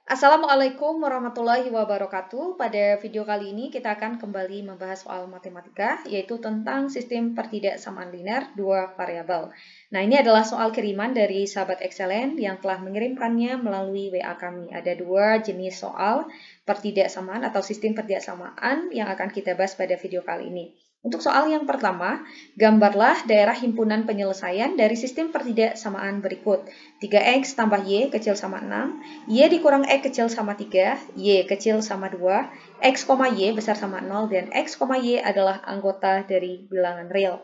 Assalamualaikum warahmatullahi wabarakatuh. Pada video kali ini kita akan kembali membahas soal matematika, yaitu tentang sistem pertidaksamaan linear dua variabel. Nah, ini adalah soal kiriman dari sahabat Excellent yang telah mengirimkannya melalui WA kami. Ada dua jenis soal pertidaksamaan atau sistem pertidaksamaan yang akan kita bahas pada video kali ini. Untuk soal yang pertama, gambarlah daerah himpunan penyelesaian dari sistem pertidaksamaan berikut. 3x tambah y kecil sama 6, y dikurang x kecil sama 3, y kecil sama 2, x, y besar sama 0, dan x, y adalah anggota dari bilangan real.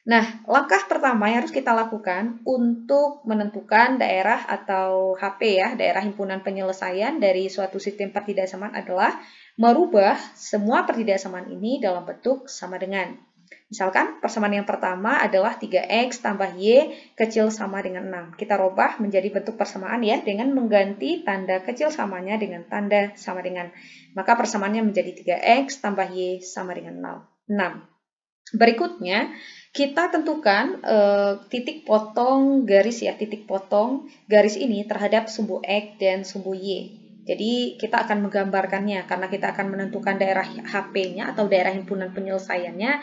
Nah, langkah pertama yang harus kita lakukan untuk menentukan daerah atau HP ya, daerah himpunan penyelesaian dari suatu sistem pertidaksamaan adalah merubah semua pertidaksamaan ini dalam bentuk sama dengan. Misalkan persamaan yang pertama adalah 3x tambah y kecil sama dengan 6. Kita rubah menjadi bentuk persamaan ya dengan mengganti tanda kecil samanya dengan tanda sama dengan. Maka persamaannya menjadi 3x tambah y sama dengan 6. Berikutnya, kita tentukan titik potong garis ya, titik potong garis ini terhadap sumbu x dan sumbu y. Jadi kita akan menggambarkannya karena kita akan menentukan daerah HP-nya atau daerah himpunan penyelesaiannya,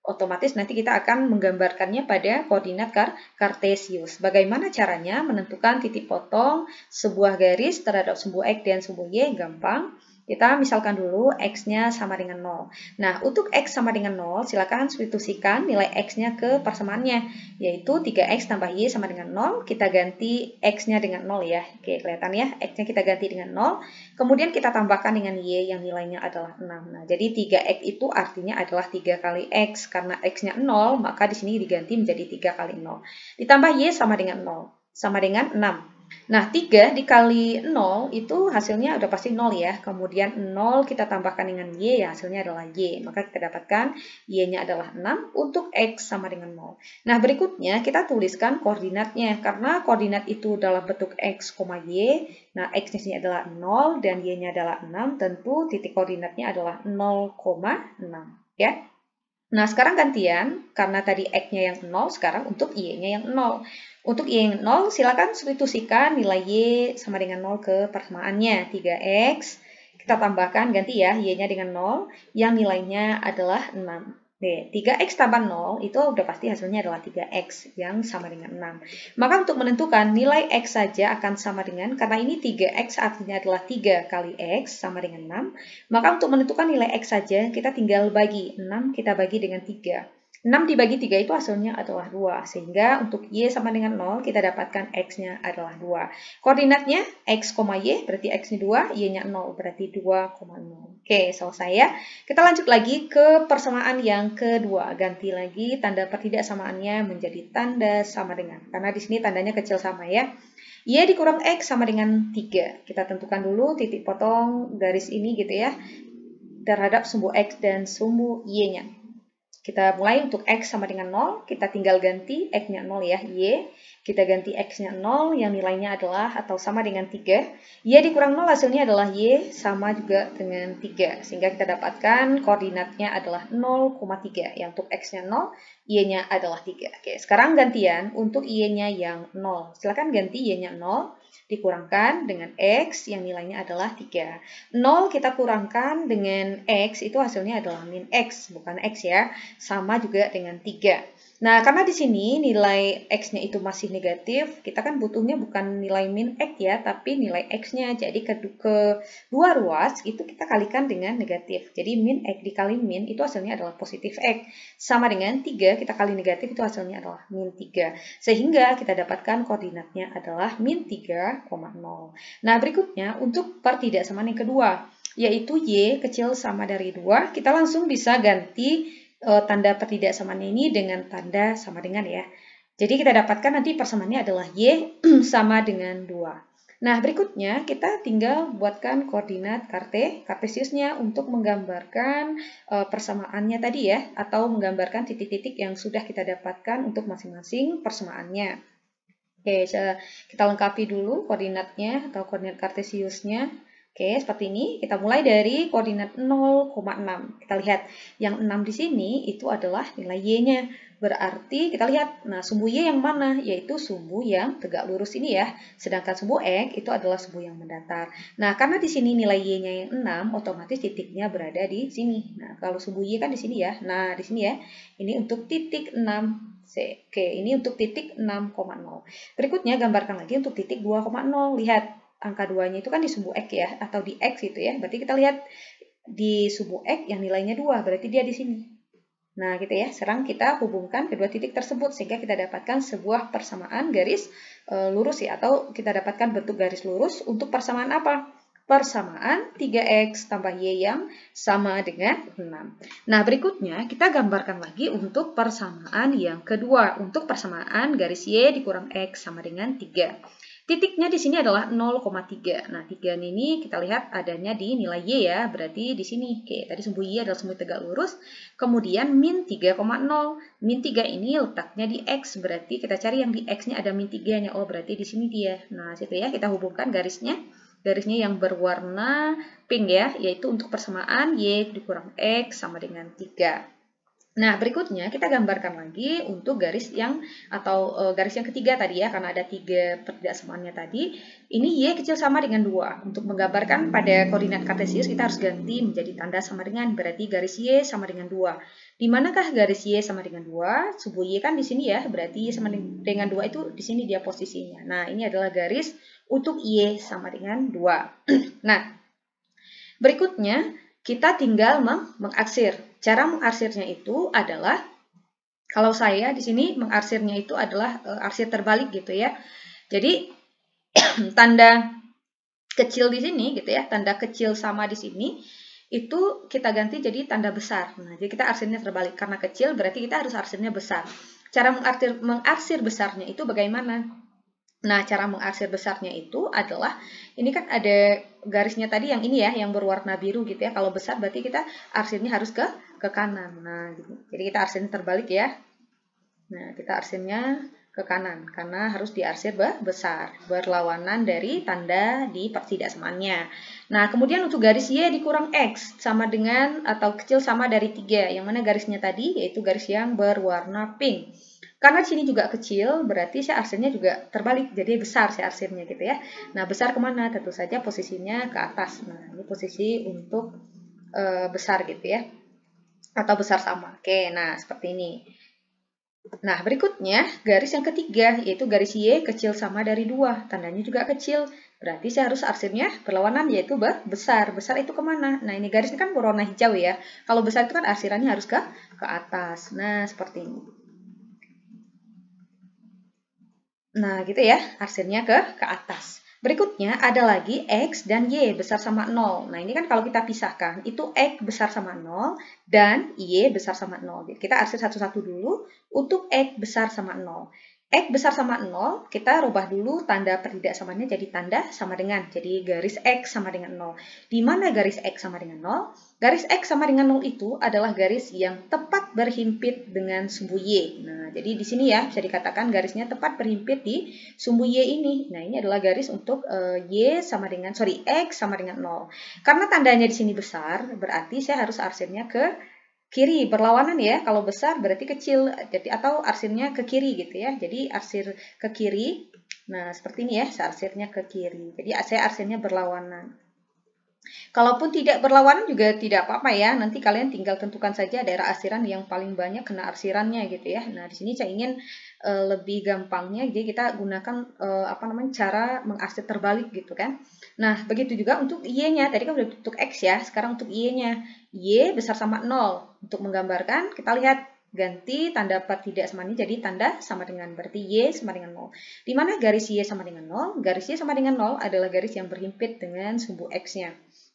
otomatis nanti kita akan menggambarkannya pada koordinat kartesius. Bagaimana caranya menentukan titik potong sebuah garis terhadap sumbu x dan sumbu y? Gampang. Kita misalkan dulu x-nya sama dengan 0. Nah, untuk x sama dengan 0, silakan substitusikan nilai x-nya ke persamaannya, yaitu 3x tambah y sama dengan 0. Kita ganti x-nya dengan 0 ya. Oke, kelihatan ya, x-nya kita ganti dengan 0. Kemudian kita tambahkan dengan y yang nilainya adalah 6. Nah, jadi 3x itu artinya adalah 3 kali x. Karena x-nya 0, maka di sini diganti menjadi 3 kali 0. Ditambah y sama dengan 0, sama dengan 6. Nah, 3 dikali 0 itu hasilnya udah pasti 0 ya. Kemudian 0 kita tambahkan dengan y, ya hasilnya adalah y. Maka kita dapatkan y-nya adalah 6 untuk x sama dengan 0. Nah, berikutnya kita tuliskan koordinatnya. Karena koordinat itu dalam bentuk x, y. Nah, x-nya sini adalah 0 dan y-nya adalah 6. Tentu titik koordinatnya adalah 0,6. Ya. Nah, sekarang gantian, karena tadi x-nya yang 0, sekarang untuk y-nya yang 0. Untuk y yang 0, silakan substitusikan nilai y sama dengan 0 ke persamaannya. 3x, kita tambahkan, ganti ya, y-nya dengan 0, yang nilainya adalah 6. 3x tambah 0, itu udah pasti hasilnya adalah 3x, yang sama dengan 6. Maka untuk menentukan nilai x saja akan sama dengan, karena ini 3x artinya adalah 3 kali x, sama dengan 6. Maka untuk menentukan nilai x saja, kita tinggal bagi. 6 kita bagi dengan 3. 6 dibagi 3 itu hasilnya adalah 2. Sehingga untuk y sama dengan 0, kita dapatkan x-nya adalah 2. Koordinatnya x, y, berarti x-nya 2, y-nya 0, berarti 2,0. Oke, selesai ya. Kita lanjut lagi ke persamaan yang kedua. Ganti lagi tanda pertidaksamaannya menjadi tanda sama dengan. Karena di sini tandanya kecil sama ya. Y dikurang x sama dengan 3. Kita tentukan dulu titik potong garis ini gitu ya, terhadap sumbu x dan sumbu y-nya. Kita mulai untuk x sama dengan 0, kita tinggal ganti x-nya 0 ya, y. Kita ganti x-nya 0 yang nilainya adalah atau sama dengan 3. Y dikurang 0 hasilnya adalah y sama juga dengan 3. Sehingga kita dapatkan koordinatnya adalah 0,3. Yang untuk x-nya 0, y-nya adalah 3. Oke, sekarang gantian untuk y-nya yang 0. Silakan ganti y-nya 0. Dikurangkan dengan x yang nilainya adalah 3. 0 kita kurangkan dengan x itu hasilnya adalah min x, bukan x ya. Sama juga dengan 3. Nah, karena di sini nilai x-nya itu masih negatif, kita kan butuhnya bukan nilai min x ya, tapi nilai x-nya. Jadi kedua ruas itu kita kalikan dengan negatif. Jadi min x dikali min itu hasilnya adalah positif x. Sama dengan 3 kita kali negatif itu hasilnya adalah min 3. Sehingga kita dapatkan koordinatnya adalah min 3,0. Nah, berikutnya untuk pertidaksamaan yang kedua, yaitu y kecil sama dari 2, kita langsung bisa ganti tanda pertidaksamaan ini dengan tanda sama dengan ya. Jadi kita dapatkan nanti persamaannya adalah y sama dengan 2. Nah, berikutnya kita tinggal buatkan koordinat kartesiusnya untuk menggambarkan persamaannya tadi ya, atau menggambarkan titik-titik yang sudah kita dapatkan untuk masing-masing persamaannya. Oke, kita lengkapi dulu koordinatnya atau koordinat kartesiusnya. Oke, seperti ini. Kita mulai dari koordinat 0,6. Kita lihat yang 6 di sini itu adalah nilai Y-nya. Berarti kita lihat, nah sumbu Y yang mana? Yaitu sumbu yang tegak lurus ini ya. Sedangkan sumbu X itu adalah sumbu yang mendatar. Nah, karena di sini nilai Y-nya yang 6, otomatis titiknya berada di sini. Nah, kalau sumbu Y kan di sini ya. Nah, di sini ya. Ini untuk titik 6. Oke, ini untuk titik 6,0. Berikutnya gambarkan lagi untuk titik 2,0. Lihat. Angka 2-nya itu kan di sumbu X ya, atau di X itu ya. Berarti kita lihat di sumbu X yang nilainya 2, berarti dia di sini. Nah, gitu ya. Sekarang kita hubungkan kedua titik tersebut sehingga kita dapatkan sebuah persamaan garis lurus ya, atau kita dapatkan bentuk garis lurus untuk persamaan apa? Persamaan 3X tambah Y yang sama dengan 6. Nah, berikutnya kita gambarkan lagi untuk persamaan yang kedua. Untuk persamaan garis Y dikurang X sama dengan 3. Titiknya di sini adalah 0,3. Nah, 3 ini kita lihat adanya di nilai Y ya, berarti di sini. Oke, tadi sumbu Y adalah sumbu tegak lurus. Kemudian min 3,0. Min 3 ini letaknya di X, berarti kita cari yang di X-nya ada min 3-nya. Oh, berarti di sini dia. Nah, situ ya, kita hubungkan garisnya. Garisnya yang berwarna pink ya, yaitu untuk persamaan Y dikurang X sama dengan 3. Nah, berikutnya kita gambarkan lagi untuk garis yang garis yang ketiga tadi ya, karena ada 3 pertidaksamaannya tadi. Ini Y kecil sama dengan 2. Untuk menggambarkan pada koordinat kartesius kita harus ganti menjadi tanda sama dengan, berarti garis Y sama dengan 2. Di manakah garis Y sama dengan 2? Sumbu Y kan di sini ya, berarti Y sama dengan 2 itu di sini dia posisinya. Nah, ini adalah garis untuk Y sama dengan 2. Nah, berikutnya kita tinggal mengarsir. Cara mengarsirnya itu adalah, kalau saya di sini mengarsirnya itu adalah arsir terbalik gitu ya. Jadi tanda kecil di sini gitu ya, tanda kecil sama di sini itu kita ganti jadi tanda besar. Nah, jadi kita arsirnya terbalik, karena kecil berarti kita harus arsirnya besar. Cara mengarsir besarnya itu bagaimana? Nah, cara mengarsir besarnya itu adalah, ini kan ada garisnya tadi yang ini ya, yang berwarna biru gitu ya. Kalau besar berarti kita arsirnya harus ke kanan. Nah, gitu. Jadi kita arsirnya terbalik ya. Nah, kita arsirnya ke kanan, karena harus diarsir besar, berlawanan dari tanda di pertidaksamaannya. Nah, kemudian untuk garis Y dikurang X, sama dengan atau kecil sama dari 3, yang mana garisnya tadi, yaitu garis yang berwarna pink. Karena di sini juga kecil, berarti saya arsirnya juga terbalik, jadi besar saya arsirnya gitu ya. Nah, besar kemana? Tentu saja posisinya ke atas. Nah, ini posisi untuk besar gitu ya, atau besar sama. Oke, nah seperti ini. Nah, berikutnya garis yang ketiga, yaitu garis Y kecil sama dari 2. Tandanya juga kecil, berarti saya harus arsirnya berlawanan, yaitu besar. Besar itu kemana? Nah, ini garisnya kan berwarna hijau ya. Kalau besar itu kan arsirannya harus ke atas. Nah, seperti ini. Nah, gitu ya, arsirnya ke atas. Berikutnya ada lagi X dan Y besar sama 0. Nah, ini kan kalau kita pisahkan, itu X besar sama 0 dan Y besar sama 0. Jadi kita arsir satu-satu dulu untuk X besar sama 0. X besar sama 0, kita rubah dulu tanda pertidaksamaannya jadi tanda sama dengan. Jadi garis X sama dengan 0. Di mana garis X sama dengan 0? Garis X sama dengan 0 itu adalah garis yang tepat berhimpit dengan sumbu Y. Nah, jadi di sini ya bisa dikatakan garisnya tepat berhimpit di sumbu Y ini. Nah, ini adalah garis untuk X sama dengan 0. Karena tandanya di sini besar, berarti saya harus arsirnya ke kiri, berlawanan ya. Kalau besar berarti kecil, jadi atau arsirnya ke kiri gitu ya. Jadi arsir ke kiri. Nah, seperti ini ya, saya arsirnya ke kiri. Jadi saya arsirnya berlawanan. Kalaupun tidak berlawanan juga tidak apa-apa ya. Nanti kalian tinggal tentukan saja daerah arsiran yang paling banyak kena arsirannya gitu ya. Nah, di sini saya ingin lebih gampangnya, jadi kita gunakan cara mengarsir terbalik gitu kan. Nah, begitu juga untuk Y-nya. Tadi kan udah untuk X ya, sekarang untuk Y-nya. Y besar sama 0. Untuk menggambarkan, kita lihat ganti tanda pertidaksamaannya jadi tanda sama dengan, berarti Y sama dengan 0. Di mana garis Y sama dengan 0? Garis Y sama dengan 0 adalah garis yang berhimpit dengan sumbu X-nya.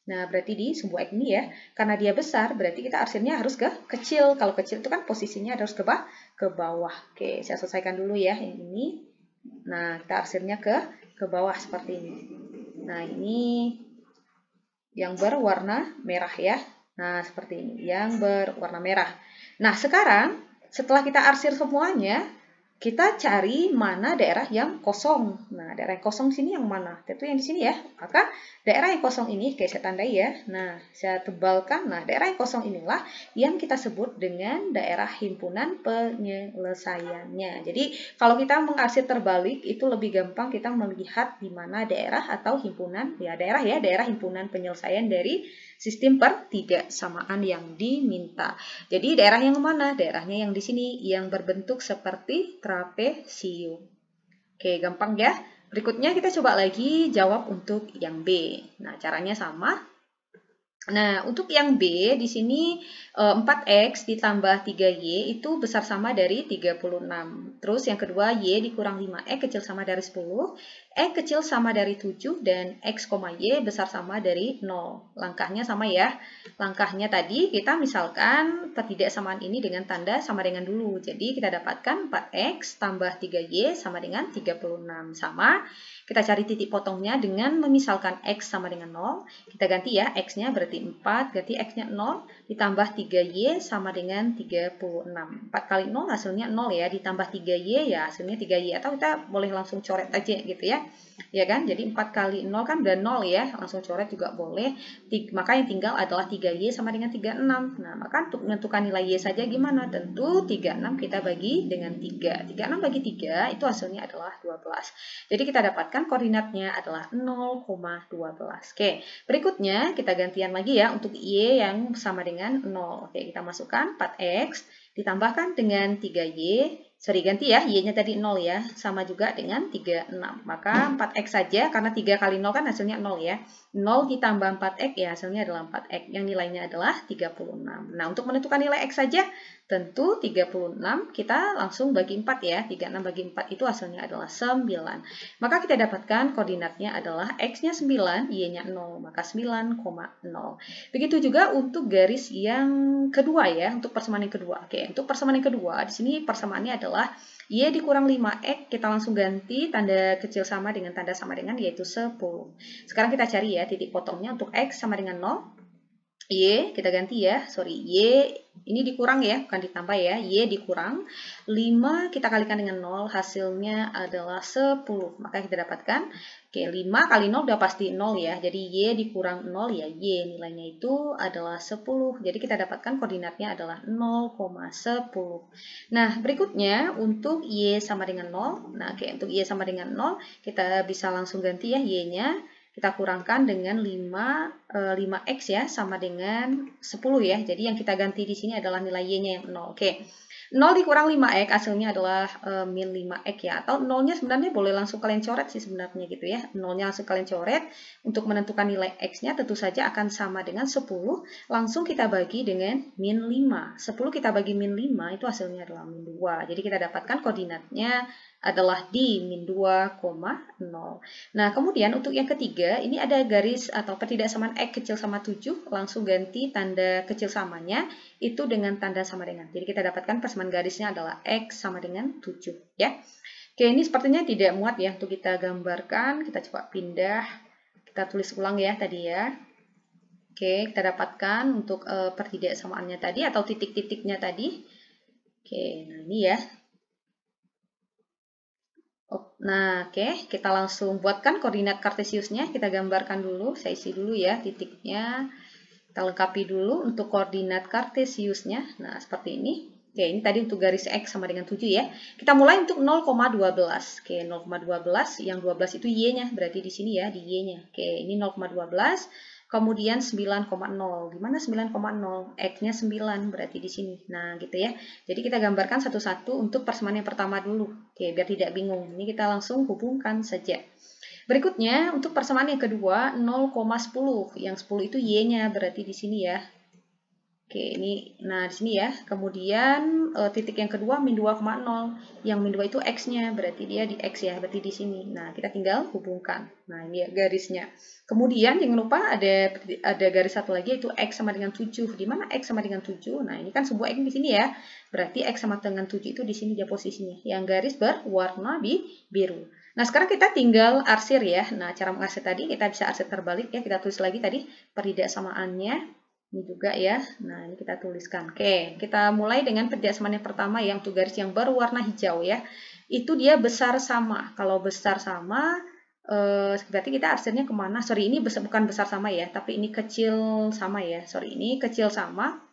Nah, berarti di sumbu X ini ya, karena dia besar, berarti kita arsirnya harus ke kecil. Kalau kecil itu kan posisinya harus ke bawah. Oke, saya selesaikan dulu ya yang ini. Nah, kita arsirnya ke bawah seperti ini. Nah, ini yang berwarna merah ya. Nah, seperti ini, yang berwarna merah. Nah, sekarang setelah kita arsir semuanya, kita cari mana daerah yang kosong. Nah, daerah yang kosong sini yang mana? Tentu yang di sini ya. Maka daerah yang kosong ini, kayak saya tandai ya. Nah, saya tebalkan. Nah, daerah yang kosong inilah yang kita sebut dengan daerah himpunan penyelesaiannya. Jadi, kalau kita mengarsir terbalik, itu lebih gampang kita melihat di mana daerah atau himpunan, ya daerah himpunan penyelesaian dari sistem pertidaksamaan yang diminta. Jadi, daerah yang mana? Daerahnya yang di sini, yang berbentuk seperti trapesium. Oke, gampang ya. Berikutnya kita coba lagi jawab untuk yang B. Nah, caranya sama. Nah, untuk yang B di sini 4X ditambah 3Y itu besar sama dari 36. Terus yang kedua Y dikurang 5X kecil sama dari 10, X kecil sama dari 7, dan X, Y besar sama dari 0. Langkahnya sama ya. Langkahnya tadi kita misalkan pertidaksamaan ini dengan tanda sama dengan dulu. Jadi kita dapatkan 4X tambah 3Y sama dengan 36. Sama, kita cari titik potongnya dengan memisalkan X sama dengan 0. Kita ganti ya, X-nya berarti 4, ganti X-nya 0, ditambah 3Y sama dengan 36. 4 kali 0 hasilnya 0 ya, ditambah 3Y ya hasilnya 3Y. Atau kita boleh langsung coret aja gitu ya. Ya kan, jadi 4 kali 0 kan udah 0 ya, langsung coret juga boleh. Maka yang tinggal adalah 3Y sama dengan 36. Nah, maka untuk menentukan nilai Y saja gimana? Tentu 36 kita bagi dengan 3. 36 bagi 3 itu hasilnya adalah 12. Jadi kita dapatkan koordinatnya adalah 0,12. Oke, berikutnya kita gantian lagi ya untuk Y yang sama dengan 0. Oke, kita masukkan 4X ditambahkan dengan 3Y. Sorry, ganti ya, Y-nya tadi 0 ya, sama juga dengan 36. Maka 4X saja, karena 3 kali 0 kan hasilnya 0 ya. 0 ditambah 4X ya hasilnya adalah 4X, yang nilainya adalah 36. Nah, untuk menentukan nilai X saja, tentu 36 kita langsung bagi 4 ya. 36 bagi 4 itu hasilnya adalah 9. Maka kita dapatkan koordinatnya adalah X-nya 9, Y-nya 0, maka 9,0. Begitu juga untuk garis yang kedua ya, untuk persamaan yang kedua. Oke, untuk persamaan yang kedua, di sini persamaannya adalah Y dikurang 5X, kita langsung ganti tanda kecil sama dengan tanda sama dengan, yaitu 10. Sekarang kita cari ya titik potongnya untuk X sama dengan 0. Y, kita ganti ya, sorry, Y ini dikurang ya, bukan ditambah ya, Y dikurang 5, kita kalikan dengan 0, hasilnya adalah 10. Maka kita dapatkan, oke, 5 kali 0 udah pasti 0 ya, jadi Y dikurang 0 ya, Y nilainya itu adalah 10. Jadi kita dapatkan koordinatnya adalah 0,10. Nah, berikutnya untuk Y sama dengan 0, nah oke, untuk Y sama dengan 0, kita bisa langsung ganti ya Y-nya. Kita kurangkan dengan 5X ya, sama dengan 10 ya. Jadi yang kita ganti di sini adalah nilai Y-nya yang 0. Oke. 0 dikurang 5X hasilnya adalah min 5X ya. Atau 0-nya sebenarnya boleh langsung kalian coret sih sebenarnya gitu ya. 0-nya langsung kalian coret. Untuk menentukan nilai X-nya tentu saja akan sama dengan 10. Langsung kita bagi dengan min 5. 10 kita bagi min 5 itu hasilnya adalah min 2. Jadi kita dapatkan koordinatnya adalah di min 2,0. Nah, kemudian untuk yang ketiga, ini ada garis atau pertidaksamaan X kecil sama 7, langsung ganti tanda kecil samanya itu dengan tanda sama dengan. Jadi kita dapatkan persamaan garisnya adalah X sama dengan 7 ya. Oke, ini sepertinya tidak muat ya untuk kita gambarkan. Kita coba pindah. Kita tulis ulang ya tadi ya. Oke, kita dapatkan untuk pertidaksamaannya tadi atau titik-titiknya tadi. Oke, nah ini ya. Nah, oke, kita langsung buatkan koordinat kartesiusnya. Kita gambarkan dulu, saya isi dulu ya titiknya. Kita lengkapi dulu untuk koordinat kartesiusnya. Nah, seperti ini. Oke, ini tadi untuk garis X sama dengan 7 ya. Kita mulai untuk 0,12. Oke, 0,12, yang 12 itu Y-nya, berarti di sini ya, di Y-nya. Oke, ini 0,12. Kemudian 9,0. Di mana 9,0? X-nya 9, berarti di sini. Nah, gitu ya. Jadi kita gambarkan satu-satu untuk persamaan yang pertama dulu. Oke, biar tidak bingung. Ini kita langsung hubungkan saja. Berikutnya, untuk persamaan yang kedua, 0,10. Yang 10 itu Y-nya, berarti di sini ya. Oke, ini, nah di sini ya. Kemudian titik yang kedua min 2,0. Yang min 2 itu X-nya, berarti dia di X ya, berarti di sini. Nah, kita tinggal hubungkan. Nah, ini ya garisnya. Kemudian jangan lupa ada garis satu lagi yaitu X sama dengan 7. Di mana X sama dengan 7? Nah, ini kan sebuah X di sini ya. Berarti X sama dengan 7 itu di sini dia posisinya. Yang garis berwarna biru. Nah, sekarang kita tinggal arsir ya. Nah, cara mengarsir tadi kita bisa arsir terbalik ya. Kita tulis lagi tadi pertidaksamaannya. Ini juga ya. Nah, ini kita tuliskan. Oke, kita mulai dengan kerjasama yang pertama ya, untuk garis yang berwarna hijau ya. Itu dia besar sama. Kalau besar sama, berarti kita arsirnya kemana? Sorry, ini bukan besar sama ya, tapi ini kecil sama ya. Sorry, ini kecil sama.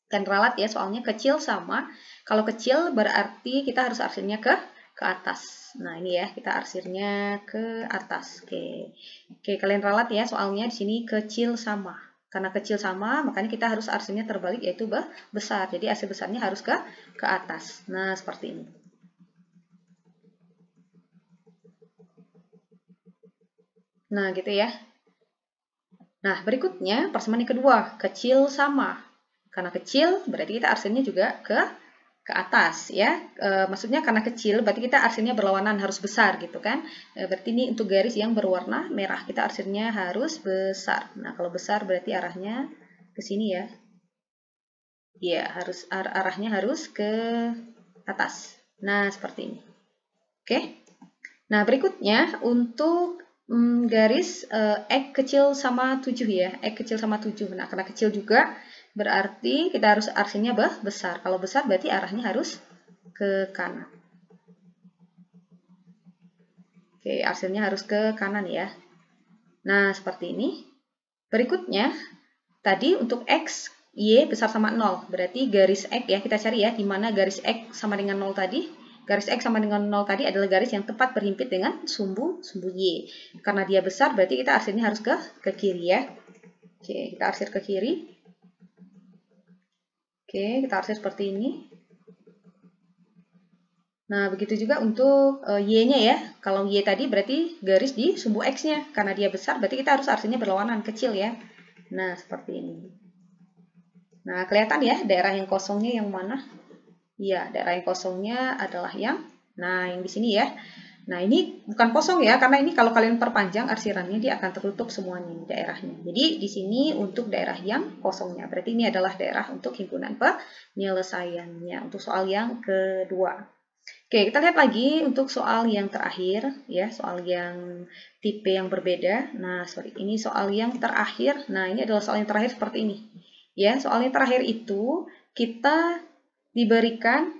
Kan ralat ya, soalnya kecil sama. Kalau kecil berarti kita harus arsirnya ke atas. Nah, ini ya, kita arsirnya ke atas. Oke. Oke, kalian ralat ya, soalnya di sini kecil sama. Karena kecil sama, makanya kita harus arsirnya terbalik, yaitu besar. Jadi arsir besarnya harus ke atas. Nah, seperti ini. Nah, gitu ya. Nah, berikutnya persamaan yang kedua, kecil sama. Karena kecil, berarti kita arsirnya juga ke atas ya. Maksudnya karena kecil, berarti kita arsirnya berlawanan, harus besar gitu kan. Berarti ini untuk garis yang berwarna merah, kita arsirnya harus besar. Nah, kalau besar berarti arahnya ke sini ya. Ya, harus arahnya harus ke atas. Nah, seperti ini. Oke. Nah, berikutnya untuk garis X kecil sama 7 ya. X kecil sama 7. Nah, karena kecil juga berarti kita harus arsirnya besar. Kalau besar berarti arahnya harus ke kanan. Oke, arsirnya harus ke kanan ya. Nah, seperti ini. Berikutnya, tadi untuk X, Y besar sama 0. Berarti garis X ya, kita cari ya, di mana garis X sama dengan 0 tadi. Garis X sama dengan 0 tadi adalah garis yang tepat berhimpit dengan sumbu Y. Karena dia besar, berarti kita arsirnya harus ke kiri ya. Oke, kita arsir ke kiri. Oke, kita arsir seperti ini. Nah, begitu juga untuk Y-nya ya. Kalau Y tadi berarti garis di sumbu X-nya. Karena dia besar, berarti kita harus arsirnya berlawanan, kecil ya. Nah, seperti ini. Nah, kelihatan ya daerah yang kosongnya yang mana? Iya, daerah yang kosongnya adalah yang di sini ya. Nah, ini bukan kosong ya, karena ini kalau kalian perpanjang arsirannya, dia akan tertutup semuanya daerahnya. Jadi, di sini untuk daerah yang kosongnya. Berarti ini adalah daerah untuk himpunan penyelesaiannya. Untuk soal yang kedua. Oke, kita lihat lagi untuk soal yang terakhir, ya, soal yang tipe yang berbeda. Nah, sorry, ini soal yang terakhir. Nah, ini adalah soal yang terakhir seperti ini. Ya, soal yang terakhir itu kita diberikan